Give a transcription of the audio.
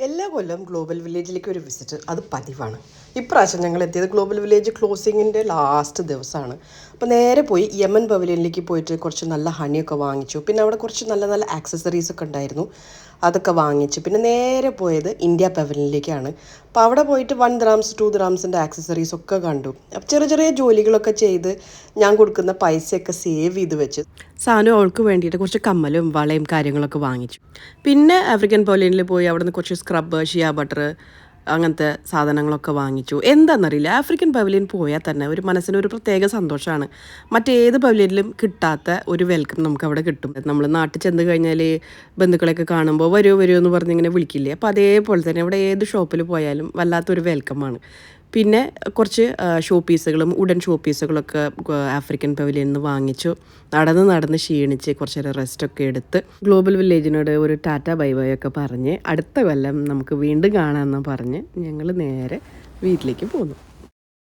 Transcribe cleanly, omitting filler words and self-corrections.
എല്ലാ കൊല്ലം ഗ്ലോബൽ വില്ലേജിലേക്ക് ഒരു വിസിറ്റ് അത് പതിവാണ്. ഇപ്രാവശ്യം ഞങ്ങൾ എത്തിയത് ഗ്ലോബൽ വില്ലേജ് ക്ലോസിങ്ങിൻ്റെ ലാസ്റ്റ് ദിവസമാണ്. അപ്പോൾ നേരെ പോയി യമൻ പവലിയനിലേക്ക് പോയിട്ട് കുറച്ച് നല്ല ഹണിയൊക്കെ വാങ്ങിച്ചു. പിന്നെ അവിടെ കുറച്ച് നല്ല നല്ല ആക്സസറീസ് ഒക്കെ ഉണ്ടായിരുന്നു, അതൊക്കെ വാങ്ങിച്ചു. പിന്നെ നേരെ പോയത് ഇന്ത്യ പവലിയനിലേക്കാണ്. അപ്പോൾ അവിടെ പോയിട്ട് 1 ദ്രാംസ് 2 ദ്രാംസിൻ്റെ ആക്സസറീസ് ഒക്കെ കണ്ടു. അപ്പോൾ ചെറിയ ചെറിയ ജോലികളൊക്കെ ചെയ്ത് ഞാൻ കൊടുക്കുന്ന പൈസയൊക്കെ സേവ് ചെയ്ത് വെച്ച് സാനു അവൾക്ക് വേണ്ടിയിട്ട് കുറച്ച് കമ്മലും വളയും കാര്യങ്ങളൊക്കെ വാങ്ങിച്ചു. പിന്നെ ആഫ്രിക്കൻ പവലിയനിൽ പോയി അവിടെ നിന്ന് കുറച്ച് സ്ക്രബ്ബ്, ഷിയ ബട്ടർ അങ്ങനത്തെ സാധനങ്ങളൊക്കെ വാങ്ങിച്ചു. എന്താണെന്നറിയില്ല, ആഫ്രിക്കൻ പവലിയൻ പോയാൽ തന്നെ ഒരു മനസ്സിനൊരു പ്രത്യേക സന്തോഷമാണ്. മറ്റേത് പവലിയനിലും കിട്ടാത്ത ഒരു വെൽക്കം നമുക്ക് അവിടെ കിട്ടും. നമ്മൾ നാട്ടിൽ ചെന്ന് കഴിഞ്ഞാൽ ബന്ധുക്കളെയൊക്കെ കാണുമ്പോൾ വരുമോ എന്ന് പറഞ്ഞിങ്ങനെ വിളിക്കില്ലേ, അപ്പോൾ അതേപോലെ തന്നെ ഇവിടെ ഏത് ഷോപ്പിൽ പോയാലും വല്ലാത്തൊരു വെൽക്കമാണ്. പിന്നെ കുറച്ച് ഷോ പീസുകളും വുഡൻ ഷോ പീസുകളൊക്കെ ആഫ്രിക്കൻ പവലിയനിൽ നിന്ന് വാങ്ങിച്ചു. നടന്ന് ക്ഷീണിച്ച് കുറച്ച് നേരം റെസ്റ്റൊക്കെ എടുത്ത് ഗ്ലോബൽ വില്ലേജിനോട് ഒരു ടാറ്റ ബൈ ബൈ ഒക്കെ പറഞ്ഞ് അടുത്ത കൊല്ലം നമുക്ക് വീണ്ടും കാണാമെന്ന് പറഞ്ഞ് ഞങ്ങൾ നേരെ വീട്ടിലേക്ക് പോന്നു.